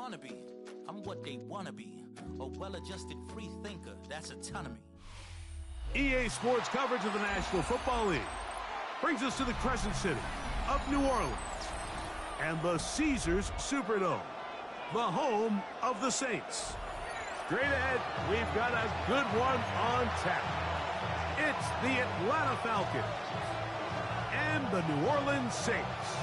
wanna be. I'm what they wanna be. A well-adjusted free thinker. That's autonomy. EA Sports coverage of the National Football League brings us to the Crescent City of New Orleans and the Caesars Superdome, the home of the Saints. Straight ahead, we've got a good one on tap. It's the Atlanta Falcons and the New Orleans Saints.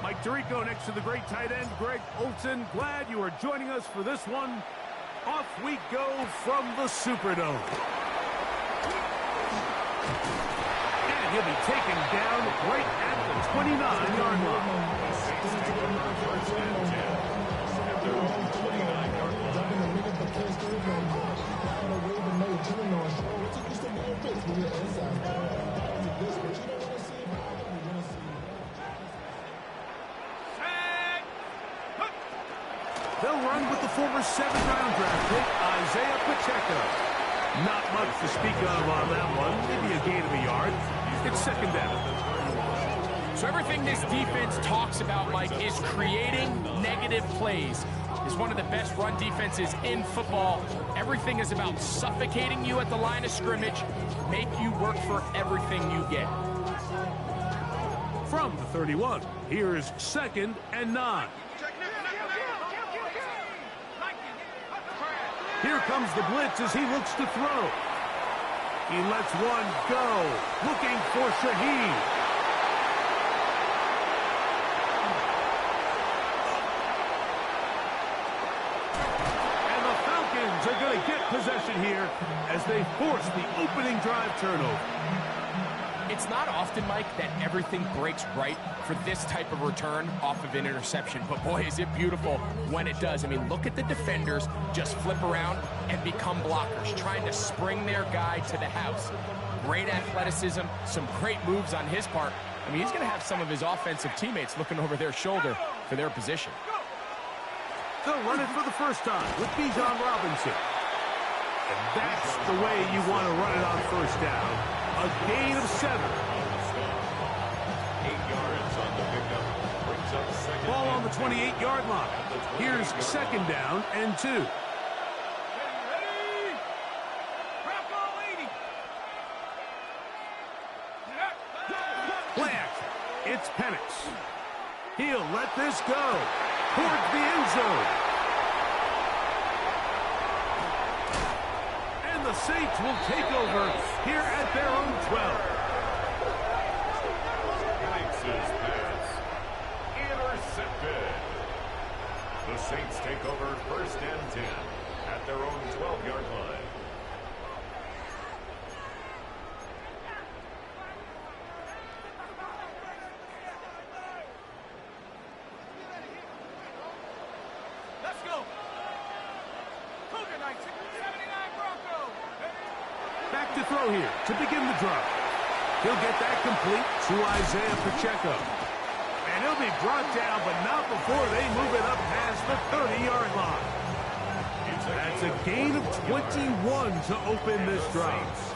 Mike Tirico next to the great tight end, Greg Olsen. Glad you are joining us for this one. Off we go from the Superdome. And he'll be taken down right at the 29-yard line. They'll run with the former 7th-round draft pick, Isaiah Pacheco. Not much to speak of on that one. Maybe a gain of a yard. It's second down. So everything this defense talks about, Mike, is creating negative plays. It's one of the best run defenses in football. Everything is about suffocating you at the line of scrimmage, make you work for everything you get. From the 31, here's 2nd and 9. Here comes the blitz as he looks to throw. He lets one go, looking for Shaheed. And the Falcons are going to get possession here as they force the opening drive turnover. It's not often, Mike, that everything breaks right for this type of return off of an interception. But boy, is it beautiful when it does. I mean, look at the defenders just flip around and become blockers, trying to spring their guy to the house. Great athleticism, some great moves on his part. I mean, he's going to have some of his offensive teammates looking over their shoulder for their position. They'll run it for the first time with Bijan Robinson. And that's the way you want to run it on first down. A gain of 7. 8 yards on the pickup. Brings up second. Ball on the 28-yard line. Here's 2nd down and 2. Play action. It's Penix. He'll let this go towards the end zone. The Saints will take over here at their own 12. Penix's pass intercepted. The Saints take over 1st and 10 at their own 12-yard line. Let's go. Cougar 1979 Bronco. Back to throw here to begin the drive. He'll get that complete to Isaiah Pacheco. And he'll be brought down, but not before they move it up past the 30-yard line. That's a gain of 21 to open this drive.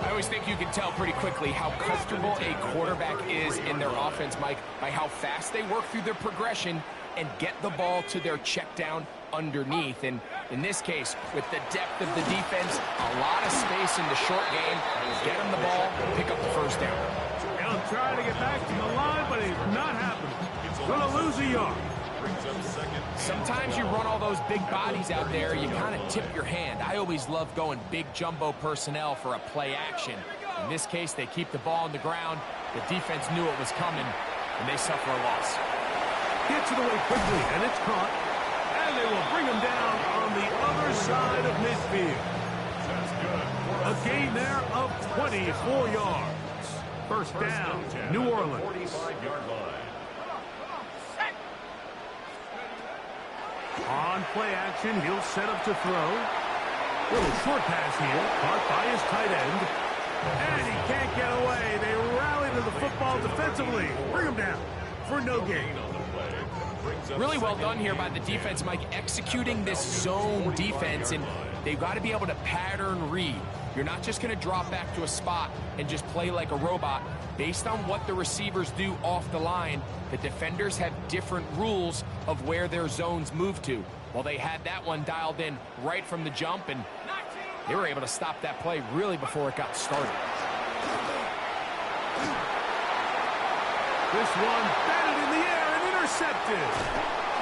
I always think you can tell pretty quickly how comfortable a quarterback is in their offense, Mike, by how fast they work through their progression and get the ball to their check down underneath. And in this case, with the depth of the defense, a lot of space in the short game, get them the ball, pick up the first down. He'll try to get back to the line, but it's not happening. Going to lose a yard. Sometimes you run all those big bodies out there, you kind of tip your hand. I always love going big jumbo personnel for a play action. In this case, they keep the ball on the ground. The defense knew it was coming, and they suffer a loss. Gets it away quickly, and it's caught. And they will bring him down on the other side of midfield. A gain there of 24 yards. First down, New Orleans. 45-yard line. On play action, he'll set up to throw. Little short pass here, caught by his tight end. And he can't get away. They rally to the football defensively. Bring him down for no gain. Really well done here by the defense, Mike, executing this zone defense, and they've got to be able to pattern read. You're not just going to drop back to a spot and just play like a robot. Based on what the receivers do off the line, the defenders have different rules of where their zones move to. Well, they had that one dialed in right from the jump, and they were able to stop that play really before it got started. This one batted in the air and intercepted.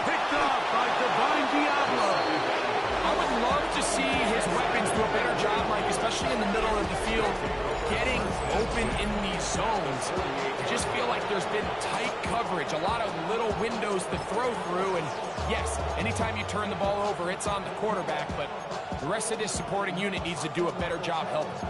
Picked up by Divine Diablo. I would love to see his weapons do a better job, Mike, especially in the middle of the field, getting open in these zones. I just feel like there's been tight coverage, a lot of little windows to throw through, and yes, anytime you turn the ball over, it's on the quarterback, but the rest of this supporting unit needs to do a better job helping.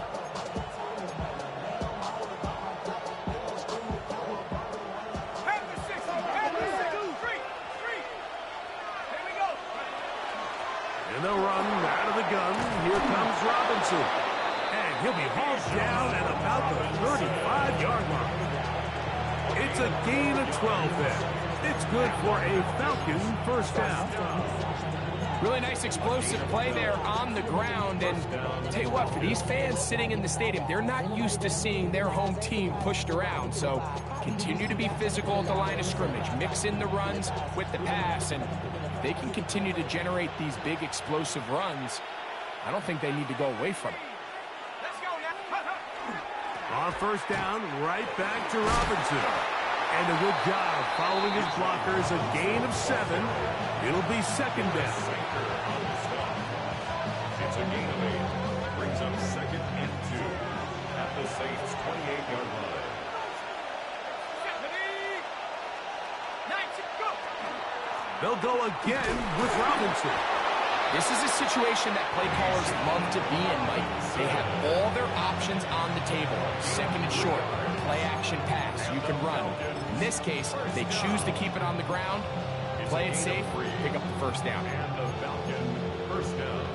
And they'll run out of the gun. Here comes Robinson. And he'll be hauled down at about the 35-yard line. It's a gain of 12 there. It's good for a Falcon first down. Really nice explosive play there on the ground. And I'll tell you what, for these fans sitting in the stadium, they're not used to seeing their home team pushed around. So continue to be physical at the line of scrimmage. Mix in the runs with the pass, and they can continue to generate these big explosive runs. I don't think they need to go away from it. Let's go now. On first down, right back to Robinson. And a good job following his blockers. A gain of 7. It'll be second down. It's a gain of 8. Brings up second and 2 at the Saints' 28-yard line. They'll go again with Robinson. This is a situation that play callers love to be in, Mike. They have all their options on the table. Second and short, play action pass, you can run. In this case, they choose to keep it on the ground, play it safe, pick up the first down. And the Falcon first down.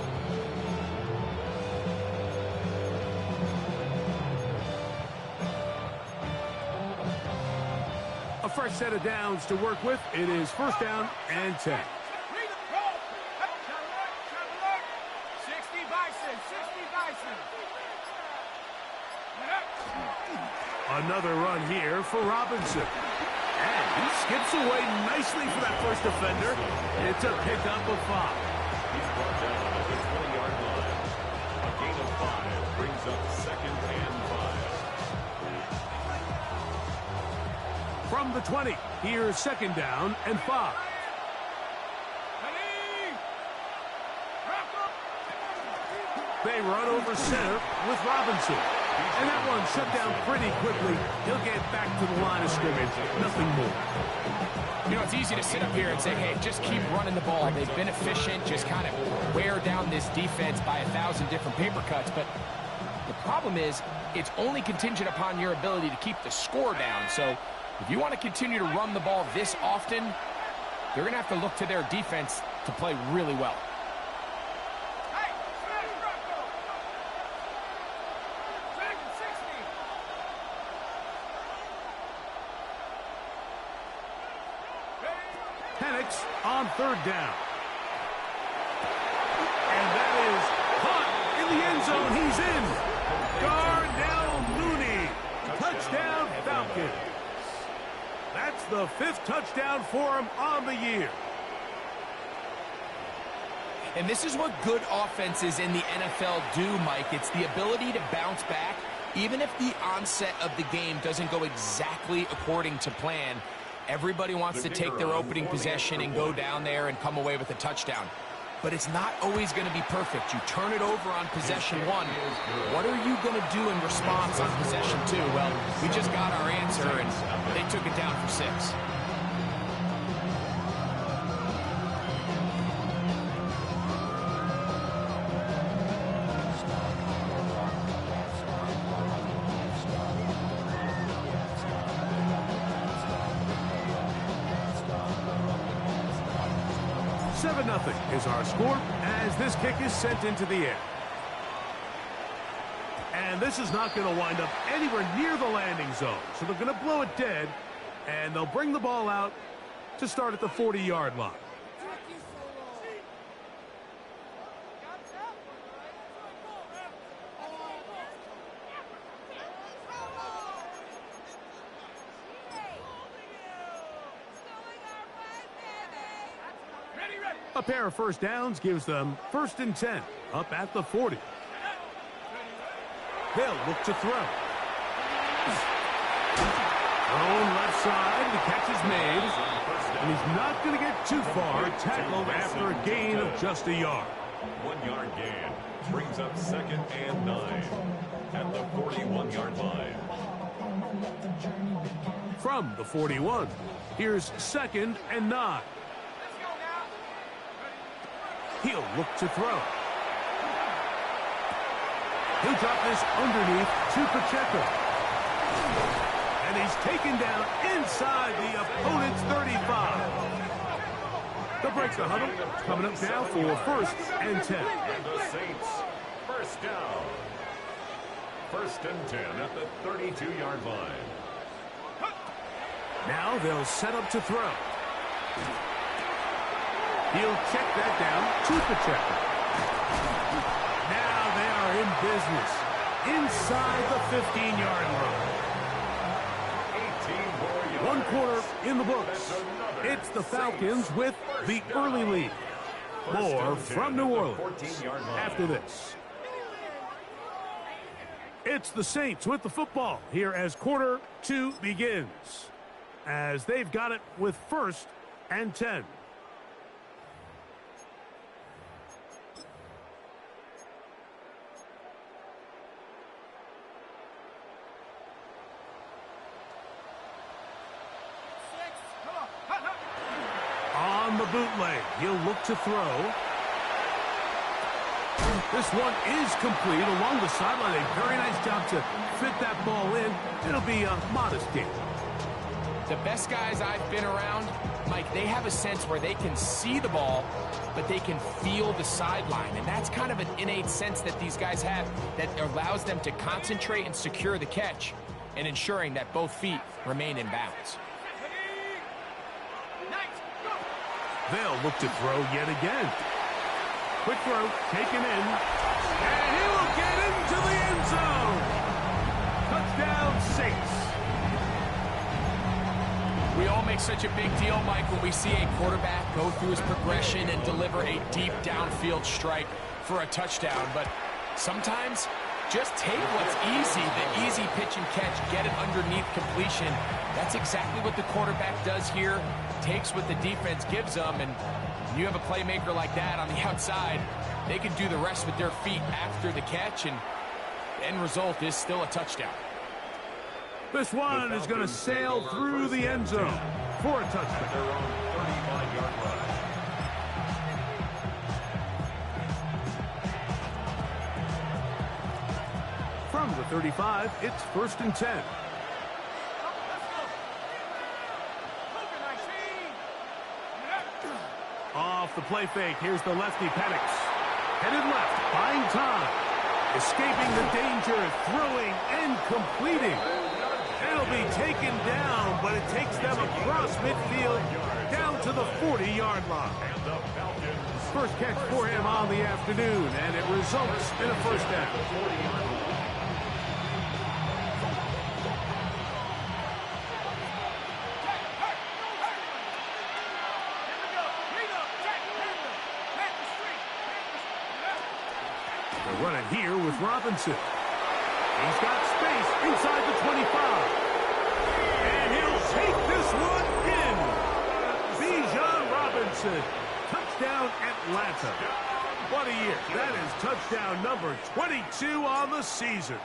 A fresh set of downs to work with. It is first down and 10. 60 Bison, 60 Bison. Another run here for Robinson. And he skips away nicely for that first defender. It's a pickup of 5. He's brought down at the 20-yard line. A gain of 5 brings up second and 5. From the 20, here's second down and 5. They run over center with Robinson. And that one shut down pretty quickly. He'll get back to the line of scrimmage. Nothing more. You know, it's easy to sit up here and say, hey, just keep running the ball. They've been efficient, just kind of wear down this defense by 1,000 different paper cuts. But the problem is, it's only contingent upon your ability to keep the score down. So if you want to continue to run the ball this often, they're going to have to look to their defense to play really well. Penix on third down. And that is caught in the end zone. He's in. Darnell Mooney. Touchdown Falcons. That's the 5th touchdown for him on the year. And this is what good offenses in the NFL do, Mike. It's the ability to bounce back, even if the onset of the game doesn't go exactly according to plan. Everybody wants to take their opening possession and go down there and come away with a touchdown. But it's not always going to be perfect. You turn it over on possession 1. What are you going to do in response on possession 2? Well, we just got our answer, and they took it down for 6. 7-0 is our score as this kick is sent into the air. And this is not going to wind up anywhere near the landing zone. So they're going to blow it dead, and they'll bring the ball out to start at the 40-yard line. A pair of first downs gives them 1st and 10 up at the 40. They'll look to throw. Thrown left side. The catch is made. And he's not going to get too far. Tackled after a gain of just a yard. 1 yard gain brings up 2nd and 9 at the 41-yard line. From the 41, here's 2nd and 9. He'll look to throw. He'll drop this underneath to Pacheco. And he's taken down inside the opponent's 35. They'll break the huddle. Coming up now for 1st and 10. And the Saints, 1st down. 1st and 10 at the 32-yard line. Now they'll set up to throw. He'll check that down to Pacheco. Now they are in business inside the 15-yard line. 1 quarter in the books. It's the Falcons with the early lead. More from New Orleans after this. It's the Saints with the football here as quarter 2 begins. As they've got it with 1st and 10. On the bootleg, he'll look to throw. This one is complete along the sideline. A very nice job to fit that ball in. It'll be a modest gain. The best guys I've been around, Mike, they have a sense where they can see the ball, but they can feel the sideline. And that's kind of an innate sense that these guys have that allows them to concentrate and secure the catch and ensuring that both feet remain in bounds. They'll look to throw yet again. Quick throw, taken in. And he will get into the end zone. Touchdown, Saints. We all make such a big deal, Mike, when we see a quarterback go through his progression and deliver a deep downfield strike for a touchdown. But sometimes just take what's easy, the easy pitch and catch, get it underneath completion. That's exactly what the quarterback does here. Takes what the defense gives them, and when you have a playmaker like that on the outside, they can do the rest with their feet after the catch, and the end result is still a touchdown. This one is going to sail through the end zone for a touchdown. Their own 35-yard line. From the 35, it's 1st and 10. Off the play fake, here's the lefty Penix. Headed left, buying time. Escaping the danger, throwing and completing. It'll be taken down, but it takes them across midfield down to the 40-yard line. First catch for him on the afternoon, and it results in a 1st down. They're running here with Robinson. He's got space inside the 25. And he'll take this one in. Bijan Robinson. Touchdown Atlanta. What a year. That is touchdown number 22 on the season.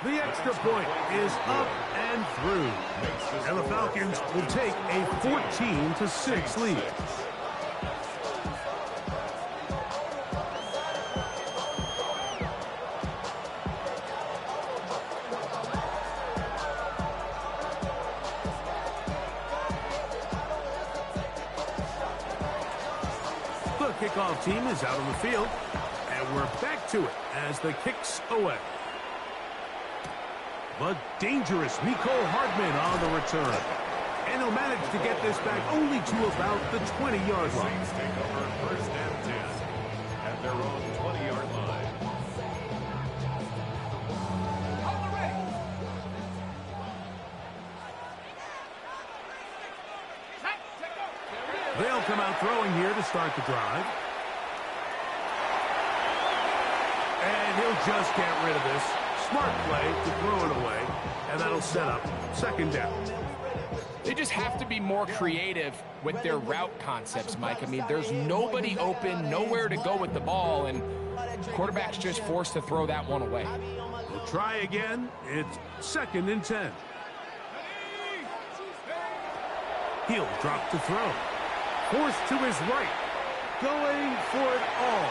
The extra point is up and through. And the Falcons will take a 14-6 lead. kickoff team is out on the field. And we're back to it as the kick's away. The dangerous Mecole Hardman on the return. And he'll manage to get this back only to about the 20-yard line. Saints take over first and 10 at their own 20-yard line. They'll come out throwing here to start the drive. And he'll just get rid of this. Smart play to throw it away. And that'll set up second down. They just have to be more creative with their route concepts, Mike. I mean, there's nobody open, nowhere to go with the ball, and quarterback's just forced to throw that one away. We'll try again. It's second and 10. He'll drop to throw. Forced to his right. Going for it all.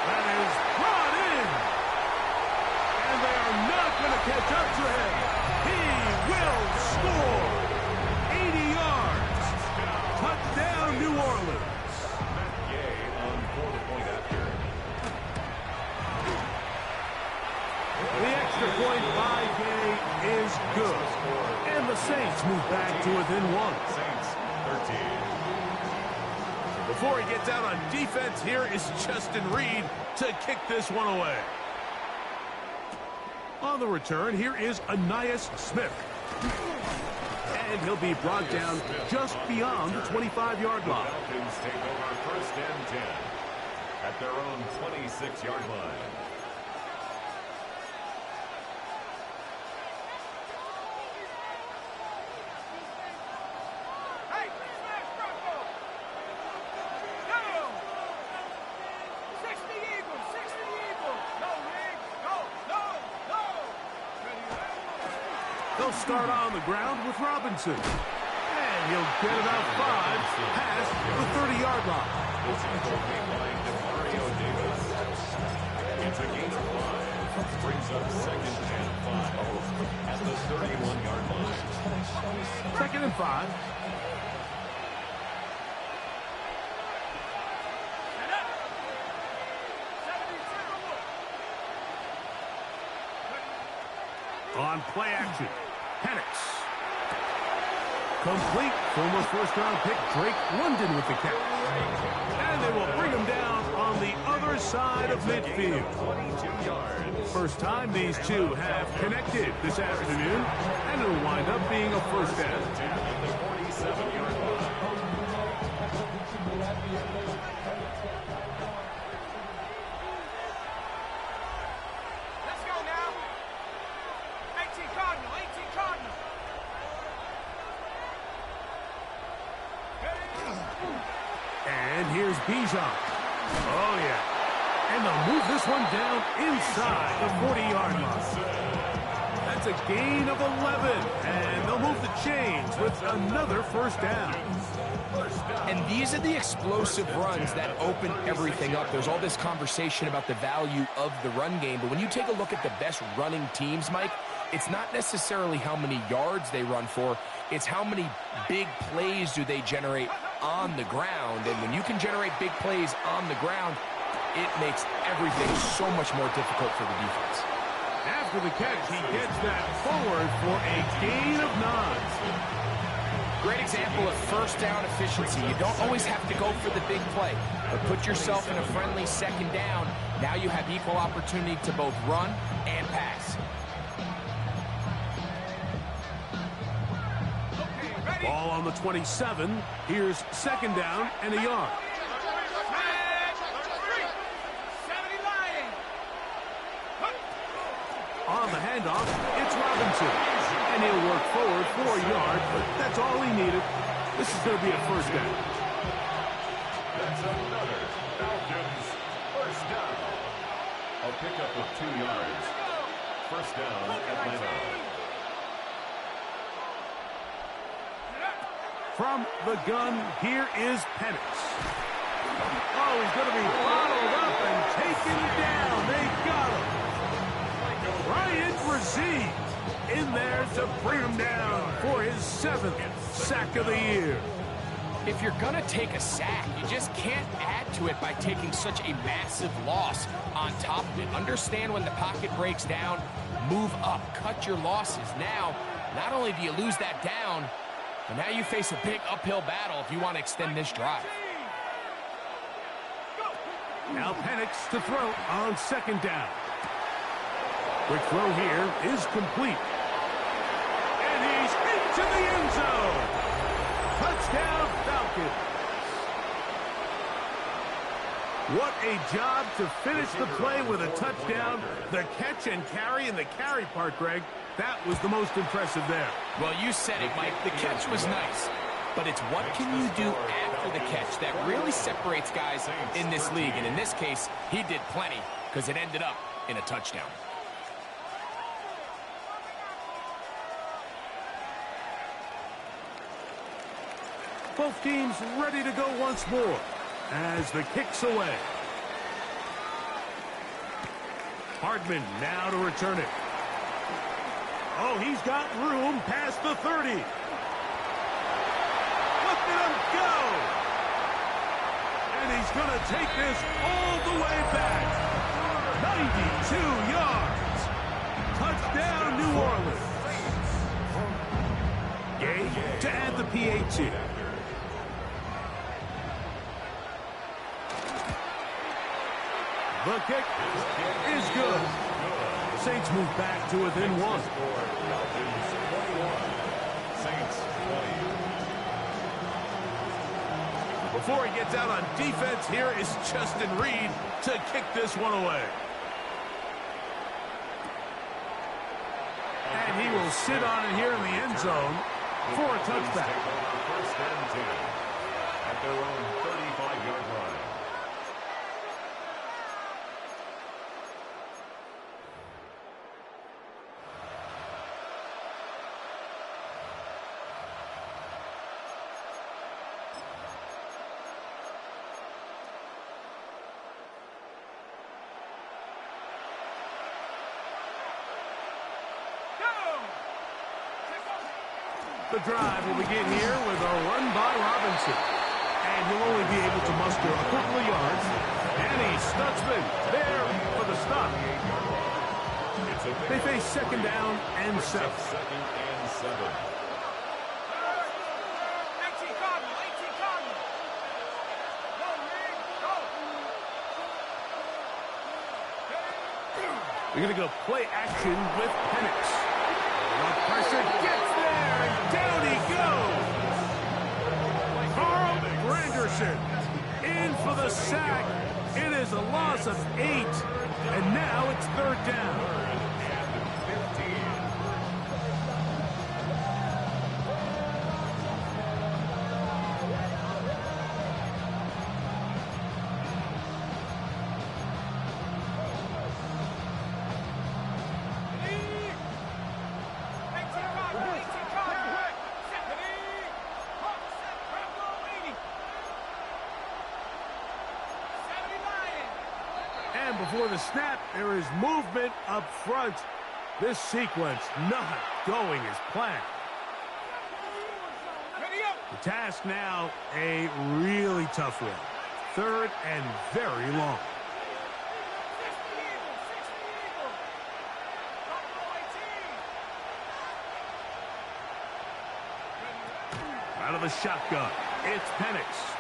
That is brought in. And they are not going to catch up to him. He will score. 80 yards. Touchdown, New Orleans. Matt Gay on for the point after. The extra point by Gay is good. And the Saints move back to within one. Saints 13. Before he gets out on defense, here is Justin Reed to kick this one away. On the return, here is Ainias Smith. And he'll be brought down just beyond the 25-yard line. Falcons take over first and 10 at their own 26-yard line. Hey, smash Bronco! Go! 60 Eagles, 60 Eagles! Go, Rick! Go, no, no! They'll start on the ground with Robinson. And he'll get about 5 past the 30-yard line. This is complete by Demario Davis. It's a gain of 5. Brings up second and 5 at the 31-yard line. Second and 5. On play action, Penix. Complete. Former first-round pick Drake London with the catch. And they will bring him down on the other side of midfield. 22 yards. First time these two have connected this afternoon, and it'll wind up being a first down. At the 47-yard line. Let's go now! 18 Cardinal, 18 Cardinal! And here's Bijan. Oh, yeah. And they'll move this one down inside the 40-yard line. That's a gain of 11. And they'll move the chains with another first down. And these are the explosive runs that open everything up. There's all this conversation about the value of the run game, but when you take a look at the best running teams, Mike, it's not necessarily how many yards they run for, it's how many big plays do they generate on the ground. And when you can generate big plays on the ground, it makes everything so much more difficult for the defense. After the catch, he gets that forward for a gain of 9. Great example of first down efficiency. You don't always have to go for the big play, but put yourself in a friendly second down. Now you have equal opportunity to both run and pass. Ball on the 27. Here's second down and a yard. On the handoff, it's Robinson. And he'll work forward 4 yards, but that's all he needed. This is going to be a first down. That's another Falcons first down. A pickup of 2 yards. First down, Atlanta. From the gun, here is Penix. Oh, he's going to be bottled up and taken down. They got him. Ryan Brzee in there to bring him down for his 7th sack of the year. If you're going to take a sack, you just can't add to it by taking such a massive loss on top of it. Understand when the pocket breaks down, move up, cut your losses. Now, not only do you lose that down, but now you face a big uphill battle if you want to extend this drive. Now Penix to throw on second down. Quick throw here is complete. And he's into the end zone. Touchdown, Falcons. What a job to finish the play with a touchdown. The catch and carry, and the carry part, Greg, that was the most impressive there. Well, you said it, Mike. The catch was nice. But it's what can you do after the catch that really separates guys in this league. And in this case, he did plenty because it ended up in a touchdown. Both teams ready to go once more as the kick's away. Hardman now to return it. Oh, he's got room past the 30. Look at him go! And he's going to take this all the way back. 92 yards. Touchdown, New Orleans. Gay to add the PAT. The kick is good. Saints move back to within one. Before he gets out on defense, here is Justin Reed to kick this one away. And he will sit on it here in the end zone for a touchback. First and 10 at their own 35-yard line. The drive will begin here with a run by Robinson. And he'll only be able to muster a couple of yards. And he's Stutzman there for the stop. They face second down and 7. Second and 7. 18 Cardinal, 18 Cardinal. Go, Reed, go. We're going to go play action with Penix. The pressure gets there, and down he goes. Carl Granderson in for the sack. It is a loss of 8, and now it's third down. Before the snap, there is movement up front. This sequence not going as planned. The task now, a really tough one. Third and very long. Out of the shotgun, it's Penix.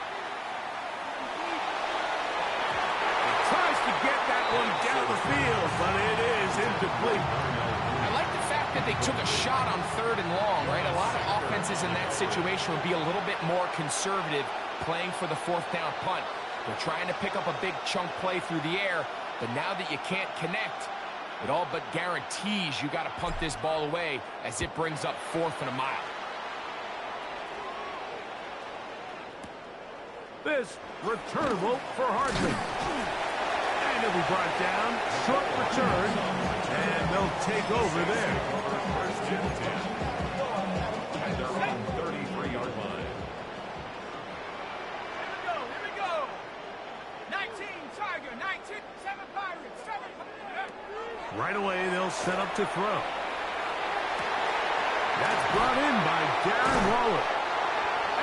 Tries to get that one down the field, but it is incomplete. I like the fact that they took a shot on third and long, right? A lot of offenses in that situation would be a little bit more conservative playing for the fourth down punt. They're trying to pick up a big chunk play through the air, but now that you can't connect, it all but guarantees you got to punt this ball away as it brings up 4th and a mile. This returnable for Hardman. And it'll be brought down. Short return. And they'll take over there. First and 10 at their own 33-yard line. Here we go. 19 Tiger, 19, 7 Pirates, 7. Right away, they'll set up to throw. That's brought in by Darren Waller.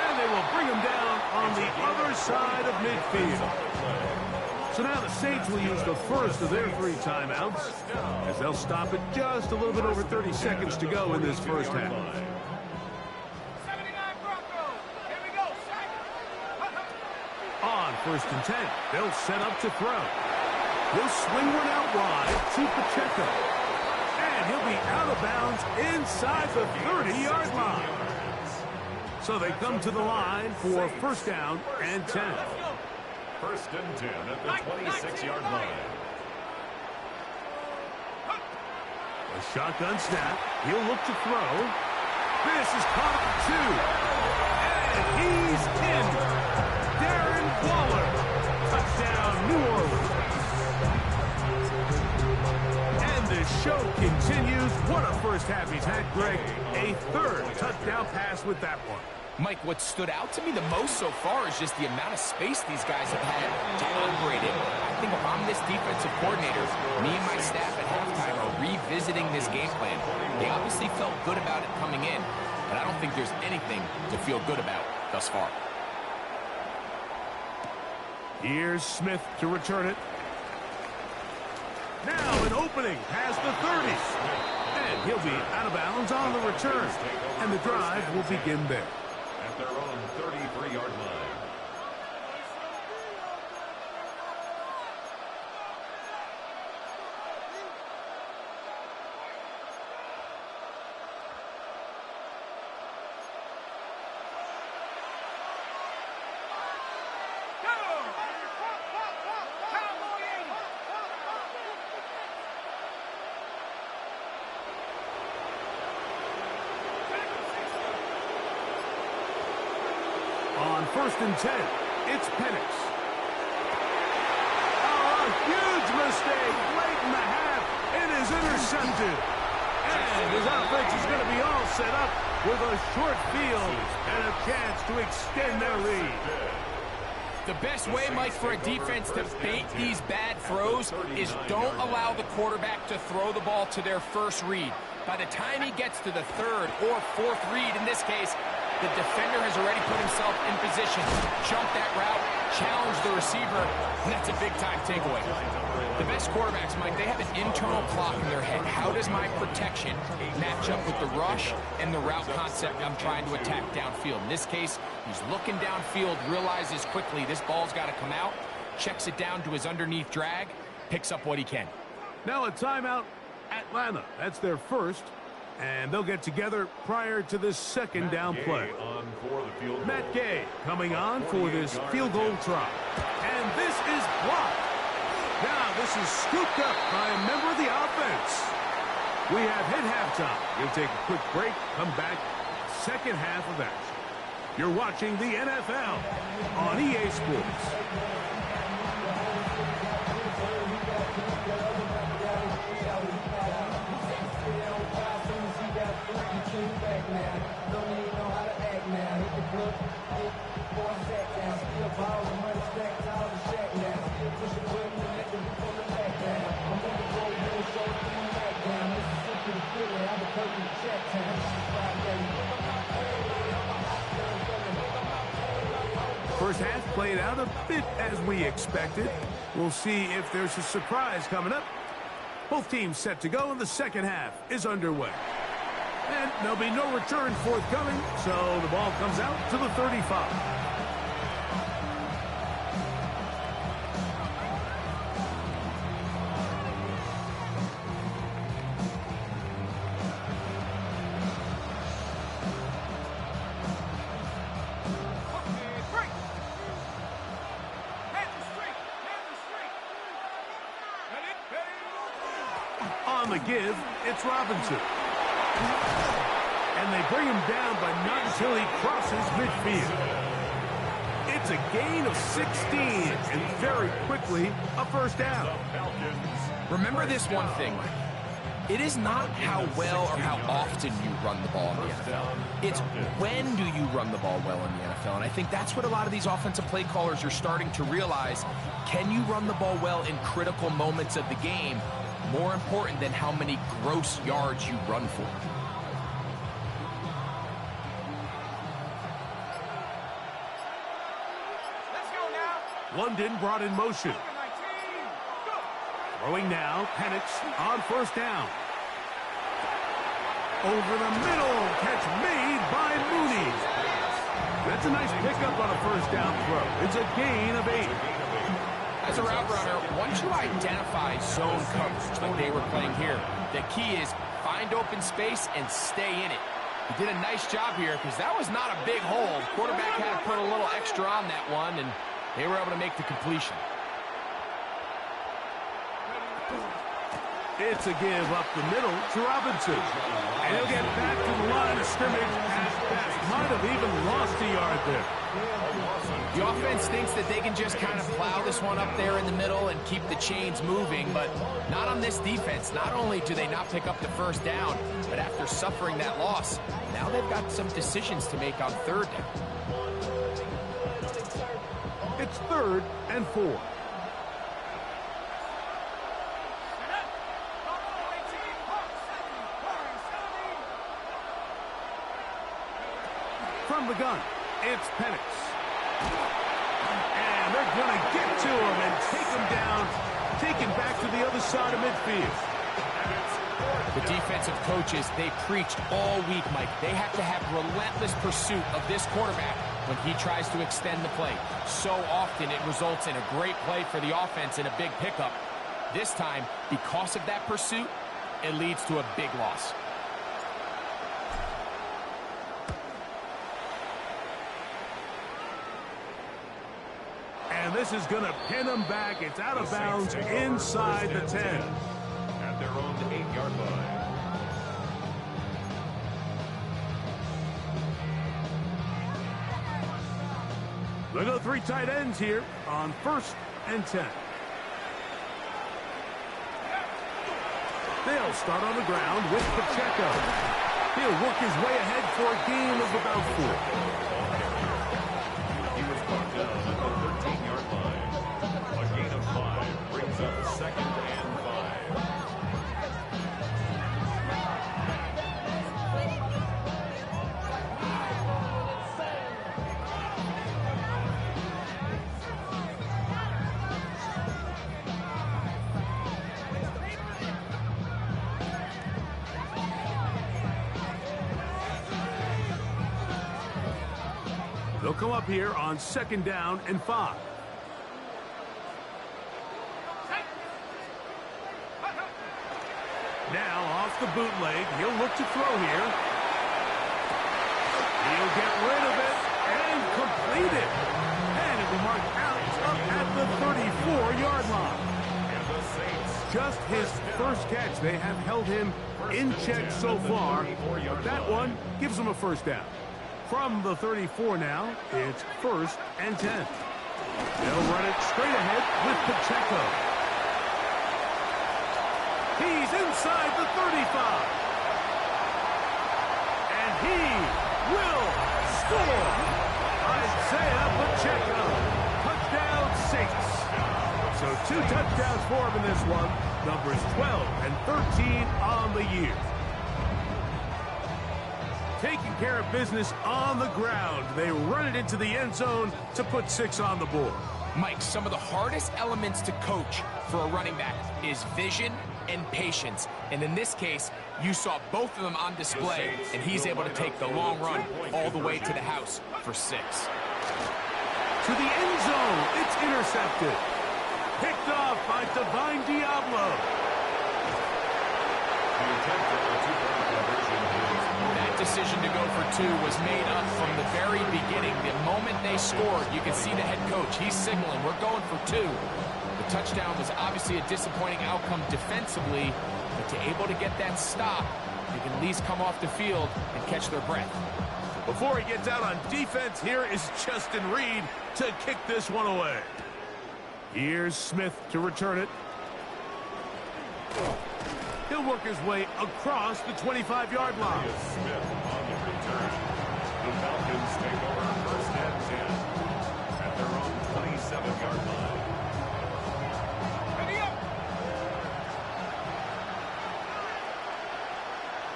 And And they will bring him down on the other side of midfield. So now the Saints will use the first of their 3 timeouts as they'll stop it just a little bit over 30 seconds to go in this first half. 79 Broncos. Here we go. On 1st and 10, they'll set up to throw. He'll swing one out wide to Pacheco. And he'll be out of bounds inside the 30-yard line. So they come to the line for 1st down and 10. 1st and 10 at the 26-yard line. A shotgun snap. He'll look to throw. This is caught up 2. And he's in. Darren Waller. Touchdown, New Orleans. And the show continues. What a first half he's had, Greg. A 3rd touchdown pass with that one. Mike, what stood out to me the most so far is just the amount of space these guys have had to operate in. I think if I'm this defensive coordinator, me and my staff at halftime are revisiting this game plan. They obviously felt good about it coming in, but I don't think there's anything to feel good about thus far. Here's Smith to return it. Now an opening past the 30. And he'll be out of bounds on the return. And the drive will begin there. At their own 33-yard line. On 1st and 10, it's Penix. Oh, a huge mistake late in the half. It is intercepted. And his offense is going to be all set up with a short field and a chance to extend their lead. The best way, Mike, for a defense to bait these bad throws is don't allow the quarterback to throw the ball to their first read. By the time he gets to the 3rd or 4th read, in this case, the defender has already put himself in position, jump that route, challenge the receiver, and that's a big-time takeaway. The best quarterbacks, Mike, they have an internal clock in their head. How does my protection match up with the rush and the route concept I'm trying to attack downfield? In this case, he's looking downfield, realizes quickly this ball's got to come out, checks it down to his underneath drag, picks up what he can. Now a timeout, Atlanta. That's their first. And they'll get together prior to this 2nd down play. Matt Gay coming on for this field goal try. And this is blocked. Now this is scooped up by a member of the offense. We have hit halftime. We'll take a quick break, come back, 2nd half of action. You're watching the NFL on EA Sports. First half played out a bit as we expected. We'll see if there's a surprise coming up. Both teams set to go, and the 2nd half is underway. And there'll be no return forthcoming, so the ball comes out to the 35. On the give, it's Robinson. And they bring him down, but not until he crosses midfield. It's a gain of 16, and very quickly, a 1st down. Remember this one thing, Mike. It is not how well or how often you run the ball in the NFL. It's when do you run the ball well in the NFL. And I think that's what a lot of these offensive play callers are starting to realize. Can you run the ball well in critical moments of the game? More important than how many gross yards you run for. London brought in motion. Throwing now, Penix on first down. Over the middle, catch made by Mooney. That's a nice pickup on a first down throw. It's a gain of 8. As a route runner, once you identify zone coverage like they were playing here, the key is find open space and stay in it. He did a nice job here because that was not a big hole. The quarterback had to put a little extra on that one, and they were able to make the completion. It's a give up the middle to Robinson. And he'll get back to the line of scrimmage at best. Might have even lost a yard there. The offense thinks that they can just kind of plow this one up there in the middle and keep the chains moving, but not on this defense. Not only do they not pick up the first down, but after suffering that loss, now they've got some decisions to make on third down. It's 3rd and 4. From the gun, it's Penix. And they're going to get to him and take him down, taken back to the other side of midfield. The defensive coaches, they preach all week, Mike. They have to have relentless pursuit of this quarterback when he tries to extend the play. So often it results in a great play for the offense and a big pickup. This time, because of that pursuit, it leads to a big loss. And this is going to pin him back. It's out of bounds inside the 10. At their own 8-yard line. They go 3 tight ends here on 1st and 10. They'll start on the ground with Pacheco. He'll work his way ahead for a gain of about 4. He was brought down at the 13-yard line. A gain of 5 brings up 2nd and 5. They'll come up here on 2nd down and 5. Now off the bootleg, he'll look to throw here. He'll get rid of it and complete it. And it will mark out up at the 34-yard line. And the Saints. Just his first catch. They have held him in check so far. That one gives him a first down. From the 34 now, it's 1st and 10. They'll run it straight ahead with Pacheco. He's inside the 35. And he will score. Isaiah Pacheco. Touchdown Saints. So 2 touchdowns for him in this one. Numbers 12 and 13 on the year. Taking care of business on the ground. They run it into the end zone to put 6 on the board. Mike, some of the hardest elements to coach for a running back is vision and patience. And in this case, you saw both of them on display, and he's able to take the long run all the way to the house for 6. To the end zone. It's intercepted. Picked off by Divine Diablo. The attempt at the 2-point conversion is That decision to go for 2 was made up from the very beginning. The moment they scored, you can see the head coach. He's signaling, we're going for 2. The touchdown was obviously a disappointing outcome defensively, but to able to get that stop, they can at least come off the field and catch their breath. Before he gets out on defense, here is Justin Reed to kick this one away. Here's Smith to return it. He'll work his way across the 25-yard line. Smith on the return. The Falcons take over 1st and 10 at their own 27-yard line. Ready up.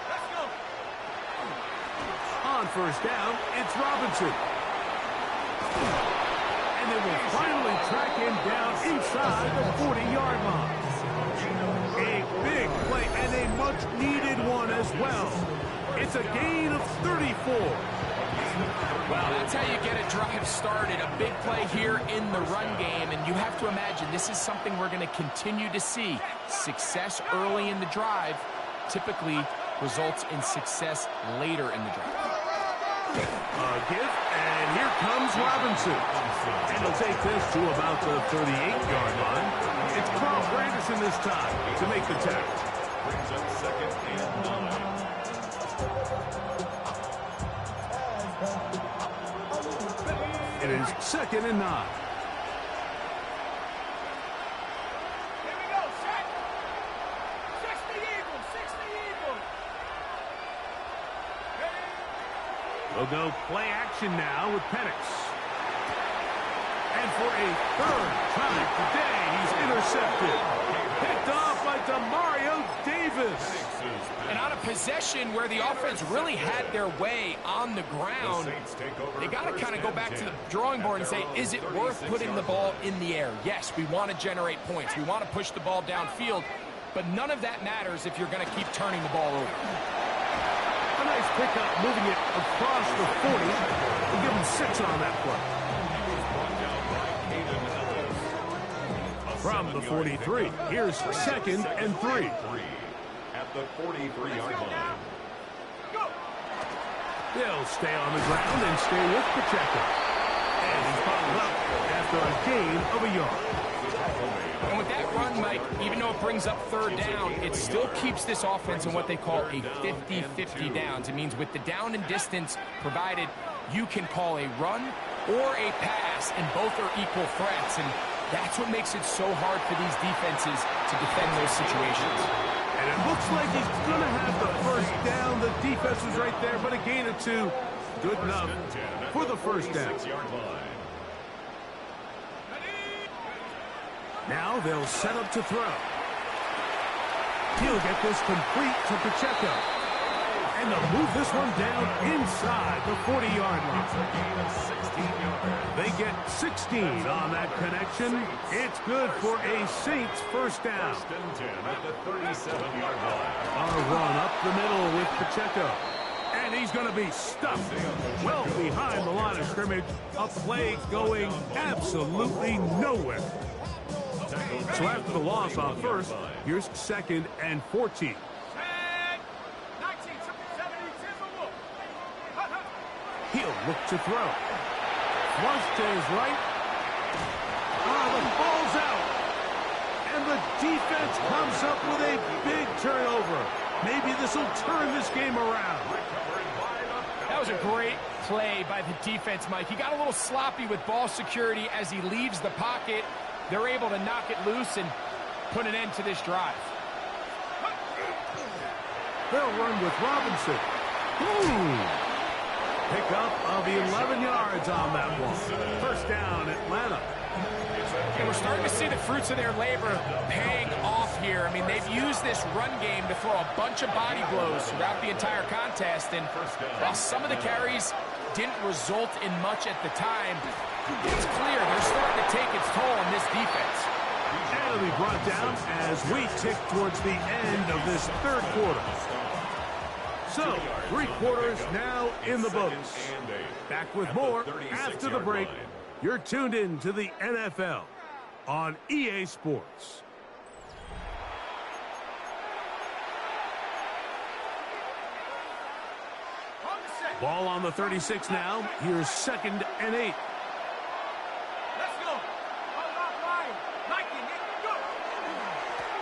Let's go. On 1st down, it's Robinson. And they will finally track him down inside the 40-yard line. A big play and a much-needed one as well. It's a gain of 34. Well, that's how you get a drive started. A big play here in the run game, and you have to imagine this is something we're going to continue to see. Success early in the drive typically results in success later in the drive. A give, and here comes Robinson. And he'll take this to about the 38-yard line. It's Carl Granderson this time to make the tackle. Brings up second and 9. It is second and 9. Here we go, set. 60 Eagles, 60 Eagles. We'll go play action now with Penix. And for a third time today, he's intercepted. Picked off by Demario Davis. And on a possession where the offense really had their way on the ground, they got to kind of go back to the drawing board and say, is it worth putting the ball in the air? Yes, we want to generate points. We want to push the ball downfield, but none of that matters if you're going to keep turning the ball over. A nice pickup, moving it across the 40. We'll give him 6 on that play. From the 43, here's second and 3. At the 43-yard line. They'll stay on the ground and stay with Pacheco. And he's followed up after a gain of a yard. And with that run, Mike, even though it brings up third down, it still keeps this offense in what they call a 50-50 downs. It means with the down and distance provided, you can call a run or a pass, and both are equal threats. And that's what makes it so hard for these defenses to defend those situations. And it looks like he's going to have the first down. The defense was right there, but a gain of 2. Good enough for the first down. Now they'll set up to throw. He'll get this complete to Pacheco. And they'll move this one down inside the 40-yard line. They get 16 on that connection. It's good for a Saints first down. First and 10 at the 37-yard line. A run up the middle with Pacheco. And he's going to be stuffed well behind the line of scrimmage. A play going absolutely nowhere. So after the loss on first, here's second and 14. He'll look to throw. Flush to his right. The ball's out. And the defense comes up with a big turnover. Maybe this will turn this game around. That was a great play by the defense, Mike. He got a little sloppy with ball security as he leaves the pocket. They're able to knock it loose and put an end to this drive. They'll run with Robinson. Pickup of 11 yards on that one. First down, Atlanta. And we're starting to see the fruits of their labor paying off here. I mean, they've used this run game to throw a bunch of body blows throughout the entire contest. And while some of the carries didn't result in much at the time, it's clear they're starting to take its toll on this defense. And it'll be brought down as we tick towards the end of this third quarter. So, 3 quarters now in the books. Back with more after the break. You're tuned in to the NFL on EA Sports. Ball on the 36 now. Here's second and 8. Let's go.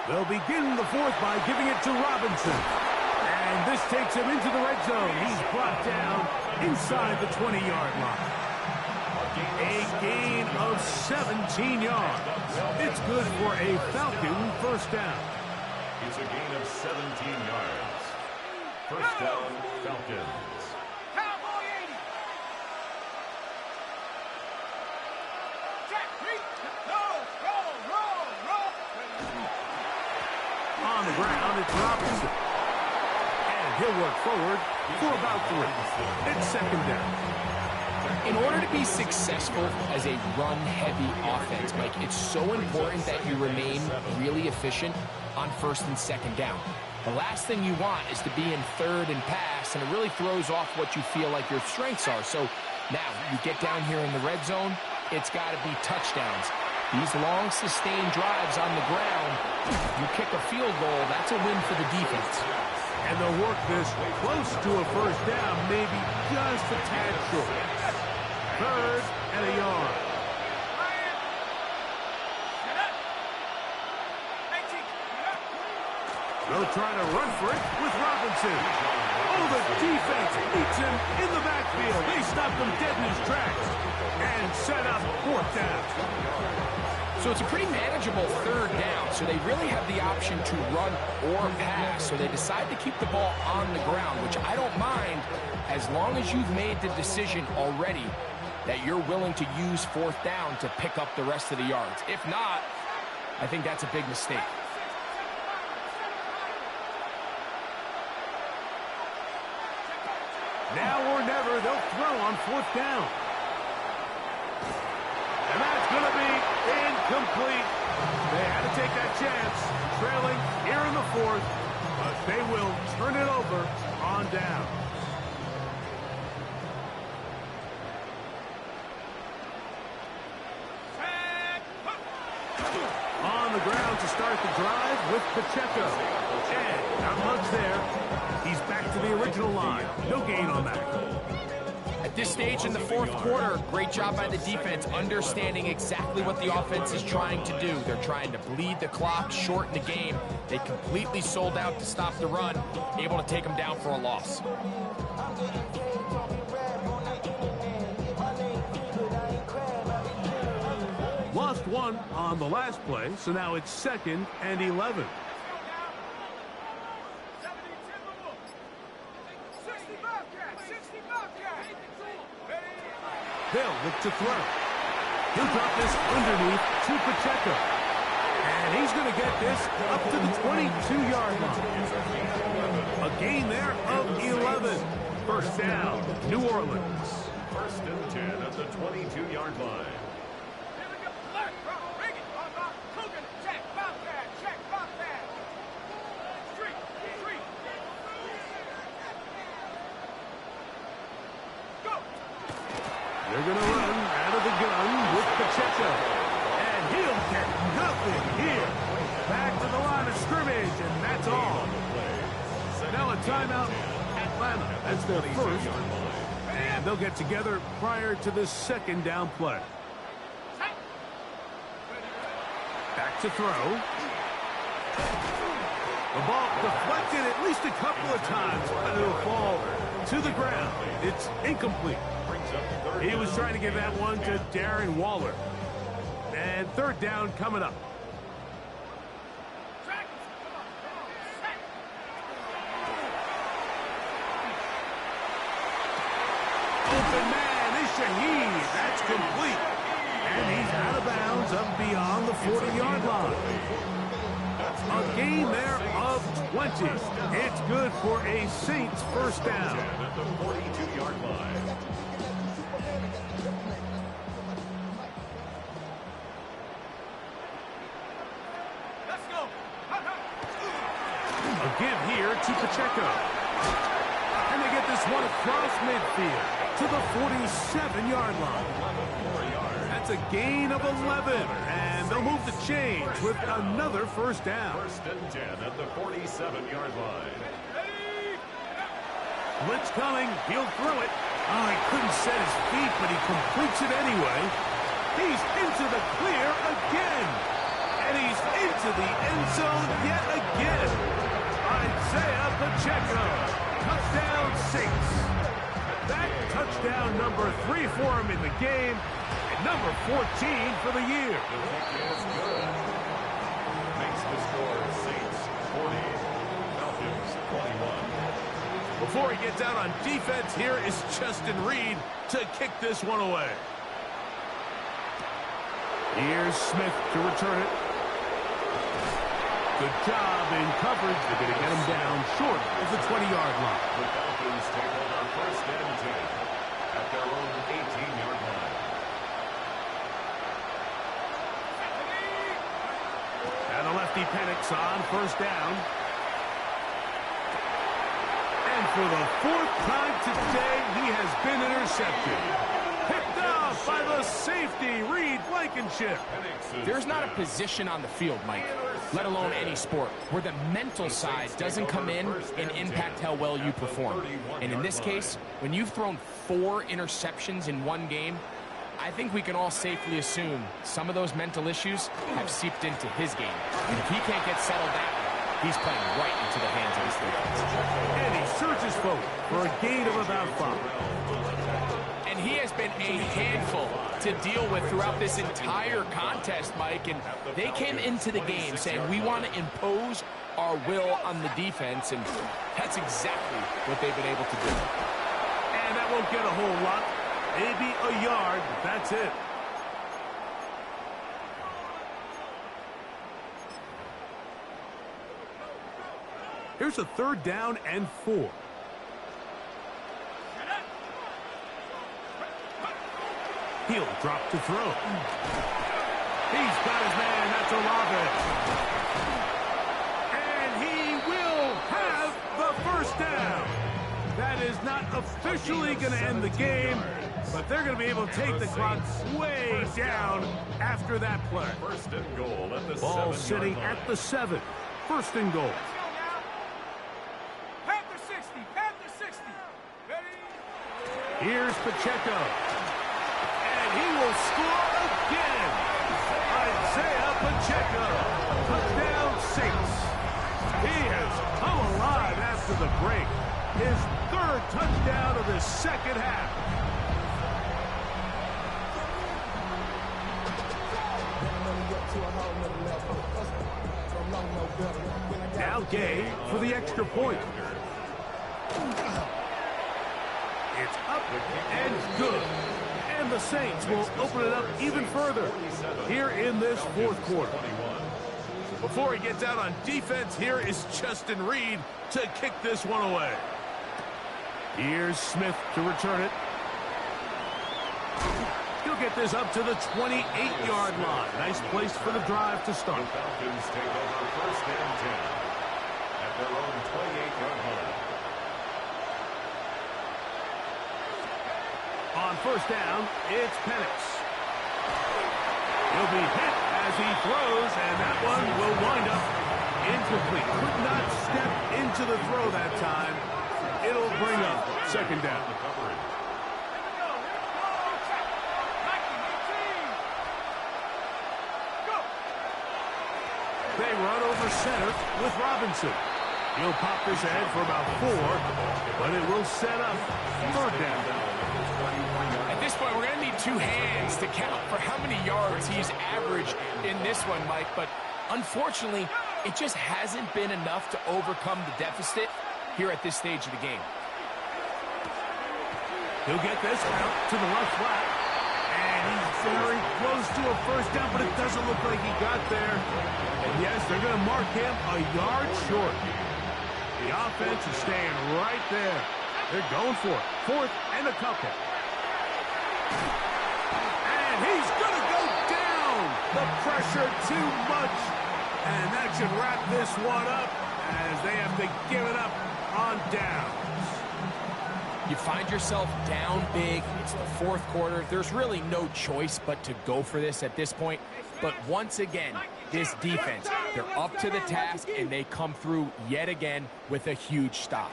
They'll begin the fourth by giving it to Robinson. And this takes him into the red zone. He's brought down inside the 20-yard line. A gain of 17 yards. It's good for a Falcon first down. It's a gain of 17 yards. First down, Falcons. Cowboy 80. Check, read. Roll. On the ground, it's Robinson. And he'll work forward for about 3. It's second down. In order to be successful as a run-heavy offense, Mike, it's so important that you remain really efficient on first and second down. The last thing you want is to be in third and pass, and it really throws off what you feel like your strengths are. So now you get down here in the red zone, it's got to be touchdowns. These long, sustained drives on the ground, you kick a field goal, that's a win for the defense. And they'll work this close to a first down, maybe just a tad short. Third and a yard. They'll try to run for it with Robinson. Oh, the defense meets him in the backfield. They stop him dead in his tracks and set up fourth down. So it's a pretty manageable third down, so they really have the option to run or pass, so they decide to keep the ball on the ground, which I don't mind as long as you've made the decision already that you're willing to use fourth down to pick up the rest of the yards. If not, I think that's a big mistake. Now or never, they'll throw on fourth down. And that's going to be incomplete. They had to take that chance, trailing here in the fourth, but they will turn it over on down. On the ground to start the drive with Pacheco. And not much there. He's back to the original line. No gain on that. At this stage in the fourth quarter, great job by the defense understanding exactly what the offense is trying to do. They're trying to bleed the clock, shorten the game. They completely sold out to stop the run, able to take them down for a loss. Lost one on the last play, so now it's 2nd and 11. They'll look to throw. He'll drop this underneath to Pacheco. And he's going to get this up to the 22-yard line. A gain there of 11. First down, New Orleans. 1st and 10 at the 22-yard line. They're going to run out of the gun with Pacheco. And he'll get nothing here. Back to the line of scrimmage, and that's all. Now a timeout, Atlanta. That's their first. And they'll get together prior to the second down play. Back to throw. The ball deflected at least a couple of times, but it'll fall to the ground. It's incomplete. He was trying to give that one to Darren Waller. And third down coming up. Open man is Shaheed. That's complete. And he's out of bounds up beyond the 40-yard line. A gain there of 20. It's good for a Saints first down. At the 42-yard line. A give here to Pacheco. And they get this one across midfield to the 47-yard line. That's a gain of 11. And they'll move the change with another first down. 1st and 10 at the 47-yard line. Blitz coming. He'll throw it. Oh, he couldn't set his feet, but he completes it anyway. He's into the clear again. And he's into the end zone yet again. Isaiah Pacheco. Touchdown Saints. That touchdown number 3 for him in the game. And number 14 for the year. The kick is good. Makes the score Saints 40, Falcons 21. Before he gets out on defense, here is Justin Reed to kick this one away. Here's Smith to return it. Good job in coverage. They're going to get him down short of the 20-yard line. The Falcons take over 1st and 10 at at their own 18-yard line. And the lefty Penix on first down. And for the fourth time today, he has been intercepted. Picked off by the safety, Reed Blankenship. There's not a position on the field, Mike, let alone any sport, where the mental side doesn't come in and impact how well you perform. And in this case, when you've thrown 4 interceptions in one game, I think we can all safely assume some of those mental issues have seeped into his game. And if he can't get settled down, he's playing right into the hands of his defense. And he searches forward for a gain of about 5. And he has been a handful to deal with throughout this entire contest, Mike. And they came into the game saying, we want to impose our will on the defense. And that's exactly what they've been able to do. And that won't get a whole lot. Maybe a yard, but that's it. Here's a 3rd down and 4. He'll drop to throw. He's got his man. That's Olave. And he will have the first down. That is not officially going to end the game, but they're going to be able to take the clock way down after that play. First and goal at the 7-yard Ball sitting line. at the 7. First and goal. Panther 60, Panther 60. Ready? Here's Pacheco. And he will score again. Isaiah Pacheco. Touchdown Saints. He has come alive after the break. His 3rd touchdown of the second half. Now Gay for the extra point. It's up and good. And the Saints will open it up even further here in this 4th quarter. Before he gets out on defense, here is Justin Reed to kick this one away. Here's Smith to return it. He'll get this up to the 28-yard line. Nice place for the drive to start. The Falcons take over first and 10 at their own 28-yard line. On first down, it's Penix. He'll be hit as he throws, and that one will wind up incomplete. Could not step into the throw that time. It'll bring up second down. They run over center with Robinson. He'll pop this ahead for about 4, but it will set up 3rd down. At this point, we're going to need 2 hands to count for how many yards he's averaged in this one, Mike. But unfortunately, it just hasn't been enough to overcome the deficit here at this stage of the game. He'll get this out to the left flat. And he's very close to a first down, but it doesn't look like he got there. And yes, they're going to mark him a yard short. The offense is staying right there. They're going for it. 4th and a couple. And he's going to go down. The pressure too much. And that should wrap this one up as they have to give it up on downs. You find yourself down big. It's the 4th quarter. There's really no choice but to go for this at this point. But once again, this defense, they're up to the task, and they come through yet again with a huge stop.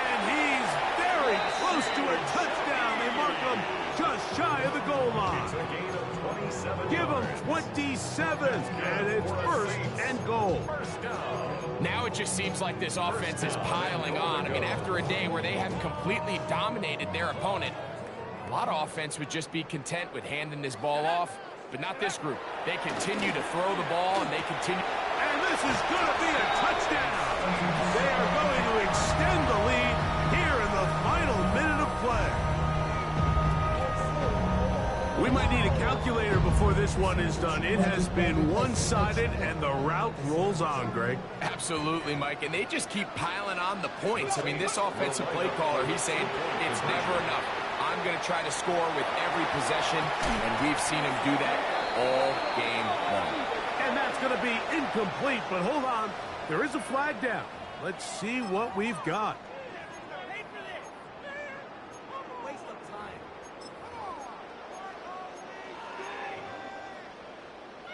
And he's very close to a touchdown. They mark him just shy of the goal line. It's a gain of 27 Give him yards. 27, and it's 1st and goal. First down. Now it just seems like this offense is piling on. I mean, after a day where they have completely dominated their opponent, a lot of offense would just be content with handing this ball off, but not this group. They continue to throw the ball, and they continue. And this is going to be a touchdown. They are going to extend the lead here in the final minute of play. We might need a calculator before this one is done. It has been one-sided, and the route rolls on, Greg. Absolutely, Mike, and they just keep piling on the points. I mean, this offensive play caller, he's saying it's never enough. I'm going to try to score with every possession, and we've seen him do that all game long. And that's going to be incomplete, but hold on. There is a flag down. Let's see what we've got.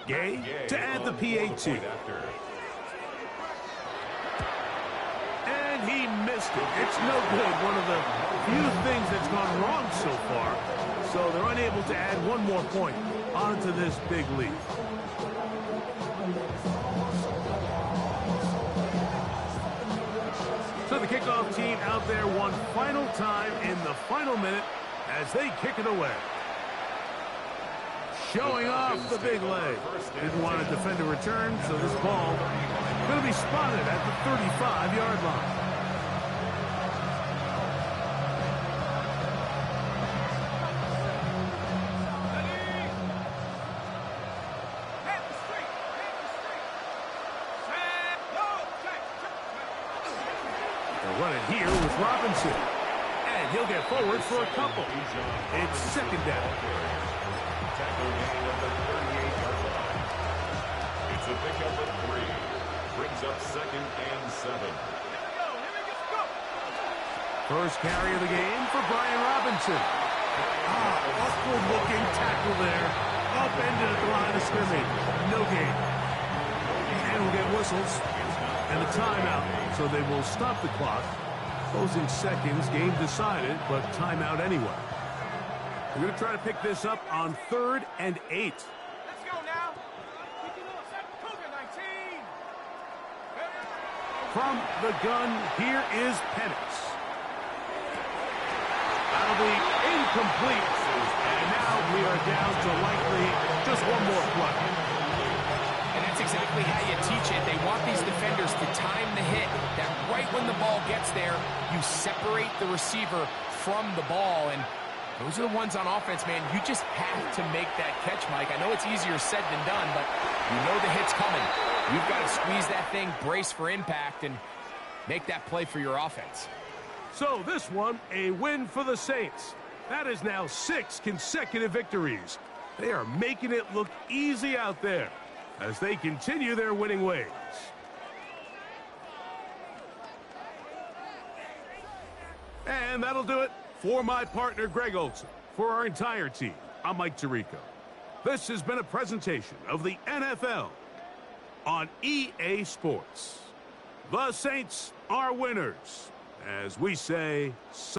Gay to add the PAT. And he missed it. It's no good. One of the few things that's gone wrong so far. So they're unable to add one more point onto this big lead. So the kickoff team out there one final time in the final minute as they kick it away. Showing off the big leg. Didn't want to defend a return, so this ball going to be spotted at the 35-yard line. They'll run it here with Robinson. And he'll get forward for a couple. It's second down. Tackle gain of the 38-yard line. It's a pickup of 3. Brings up 2nd and 7. First carry of the game for Brian Robinson. Upward-looking tackle there. Upended at the line of scrimmage. No gain. And we'll get whistles and a timeout. So they will stop the clock. Closing seconds. Game decided, but timeout anyway. We're going to try to pick this up on 3rd and 8. Let's go now. Cougar 19. From the gun, here is Penix. That'll be incomplete. And now we are down to likely just one more play. And that's exactly how you teach it. They want these defenders to time the hit. That right when the ball gets there, you separate the receiver from the ball. And those are the ones on offense, man. You just have to make that catch, Mike. I know it's easier said than done, but you know the hit's coming. You've got to squeeze that thing, brace for impact, and make that play for your offense. So this one, a win for the Saints. That is now 6 consecutive victories. They are making it look easy out there as they continue their winning ways. And that'll do it for my partner, Greg Olson. For our entire team, I'm Mike Tirico. This has been a presentation of the NFL on EA Sports. The Saints are winners, as we say.